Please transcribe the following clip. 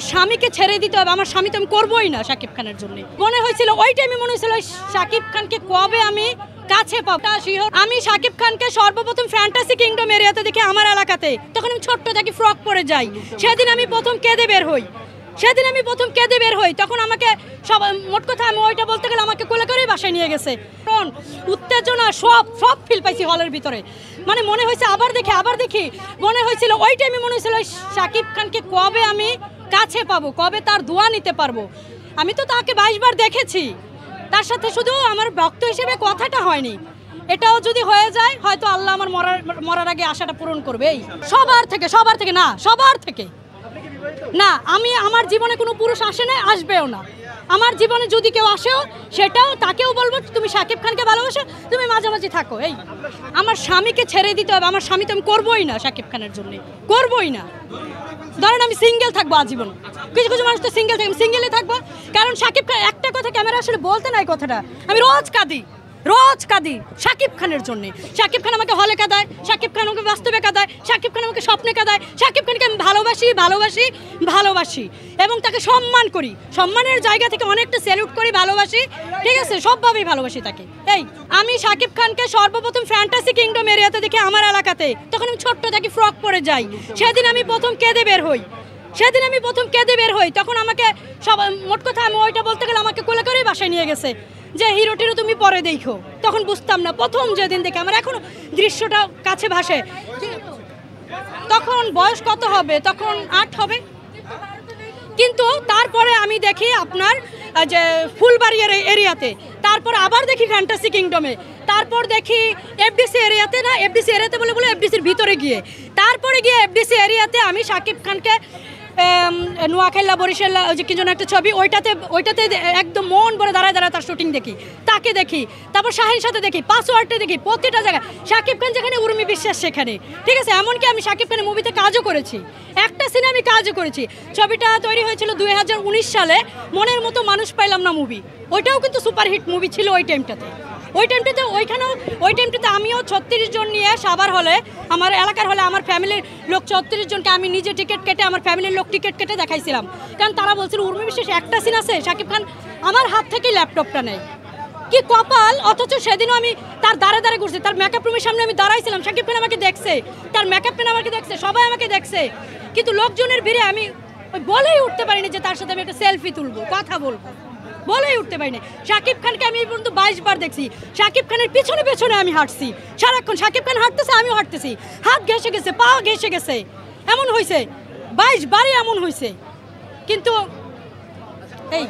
আমার স্বামীকে ছেড়ে দিতে হবে, আমার স্বামী তো আমি করবোই না শাকিব খানের জন্য। মনে হয়েছিল ওই টাইমে মনে হয়েছিল শাকিব খানকে কবে আমি কাছে পাবো। আমি শাকিব খানকে সর্বপ্রথম ফ্যান্টাসি কিংডম এরিয়াতে দেখি আমার এলাকাতে, তখন আমি ছোট্ট থাকি, ফ্রক পরে যাই। সেদিন আমি প্রথম কেঁদে বের হই, তখন আমাকে সব, মোট কথা আমি ওইটা বলতে গেলে আমাকে কোলে করেই বাসায় নিয়ে গেছে। কারণ উত্তেজনা সব ফিল পাইছি হলের ভিতরে। মানে মনে হয়েছে আবার দেখি মনে হয়েছিল ওই টাইমে মনে হয়েছিল শাকিব খানকে কবে আমি কাছে পাবো, কবে তার দোয়া নিতে পারবো। আমি তো তাকে 22 বার দেখেছি, তার সাথে শুধু আমার ভক্ত হিসেবে কথাটা হয়নি। এটাও যদি হয়ে যায় হয়তো আল্লাহ আমার মরার আগে আশাটা পূরণ করবে। এই সবার থেকে না, আমি আমার জীবনে কোনো পুরুষ আসে না, আসবেও না। আমার জীবনে যদি কেউ আসেও সেটাও তাকেও বলবো তুমি শাকিব খানকে ভালোবাসো, তুমি মাঝামাঝি থাকো। এই আমার স্বামীকে ছেড়ে দিতে হবে, আমার স্বামী তো আমি করবোই না শাকিব খানের জন্য, করবোই না। ধরেন আমি সিঙ্গেল থাকবো আজীবন, কিছু মানুষ তো সিঙ্গেল থাকে, আমি সিঙ্গেলে থাকবো। কারণ শাকিব খান একটা কথা ক্যামেরা আসলে বলতে নাই, কথাটা আমি রোজ কাঁদি শাকিব খানের জন্য। শাকিব খান আমাকে হলে কাঁদায়, শাকিব খান আমাকে বাস্তবে কাঁদায়, শাকিব খান আমাকে স্বপ্নে কাঁদায়। শাকিব খানকে আমি ভালোবাসি এবং তাকে সম্মান করি, সম্মানের জায়গা থেকে অনেকটা স্যালুট করি, ভালোবাসি। ঠিক আছে, সবভাবেই ভালোবাসি তাকে। এই আমি শাকিব খানকে সর্বপ্রথম ফ্যান্টাসি কিংডম এরিয়াতে দেখি আমার এলাকাতে, তখন আমি ছোট্ট থাকি, ফ্রক পরে যাই। সেদিন আমি প্রথম কেঁদে বের হই, তখন আমাকে সব, মোট কথা আমি ওইটা বলতে গেলে আমাকে কোলে করেই বাসায় নিয়ে গেছে যে হিরোটিরও তুমি পরে দেখো। তখন বুঝতাম না, প্রথম যেদিন দেখে আমার এখনো দৃশ্যটা কাছে ভাসে। তখন বয়স কত হবে, তখন 8 হবে। কিন্তু তারপরে আমি দেখি আপনার যে ফুলবাড়িয়ার এরিয়াতে, তারপর আবার দেখি ফ্যান্টাসি কিংডমে, তারপর দেখি এফডিসি এরিয়াতে, না এফডিসি এরিয়াতে বলে এফডিসির ভিতরে গিয়ে, তারপরে গিয়ে এফডিসি এরিয়াতে আমি শাকিব খানকে নোয়াখাইলা বরিশাল্লা ওই যে কি যেন একটা ছবি, ওইটাতে একদম মন ভরে দাঁড়ায় তার শুটিং দেখি, তাকে দেখি। তারপর শাহির সাথে দেখি, পাসওয়ার্ডে দেখি, প্রতিটা জায়গায় শাকিব খান যেখানে উর্মি বিশ্বাস সেখানে। ঠিক আছে, এমনকি আমি শাকিব খানের মুভিতে কাজও করেছি, একটা সিনে আমি কাজও করেছি। ছবিটা তৈরি হয়েছিল 2019 সালে, মনের মতো মানুষ পাইলাম না মুভি। ওইটাও কিন্তু সুপারহিট মুভি ছিল ওই টাইমটাতে। ওই টাইমটাতে আমিও 36 জন নিয়ে সাভার হলে, আমার এলাকার হলে, আমার ফ্যামিলির লোক 34 জনকে আমি নিজে টিকিট কেটে, আমার ফ্যামিলির লোক টিকিট কেটে দেখাইছিলাম। কারণ তারা বলছিল উর্মি বিশ্বাস একটা সিন আছে, শাকিব খান আমার হাত থেকেই ল্যাপটপটা নেয়। কি কপাল! অথচ সেদিনও আমি তার দাঁড়ে ঘুরছি, তার মেকআপ রুমের সামনে আমি দাঁড়াইছিলাম, শাকিব খান আমাকে দেখছে, তার মেকআপ ম্যান আমাকে দেখছে, সবাই আমাকে দেখছে। কিন্তু লোকজনের ভিড়ে আমি বলেই উঠতে পারিনি যে তার সাথে আমি একটা সেলফি তুলবো, কথা বলবো, বলেই উঠতে পারি না। শাকিব খানকে আমি এই পর্যন্ত 22 বার দেখছি। শাকিব খানের পিছনে আমি হাঁটছি সারাক্ষণ, শাকিব খান হাঁটতেছে, আমিও হাঁটতেছি, হাত ঘেঁষে গেছে, পা ঘেঁষে গেছে, এমন হয়েছে 22 বারই এমন হয়েছে। কিন্তু এই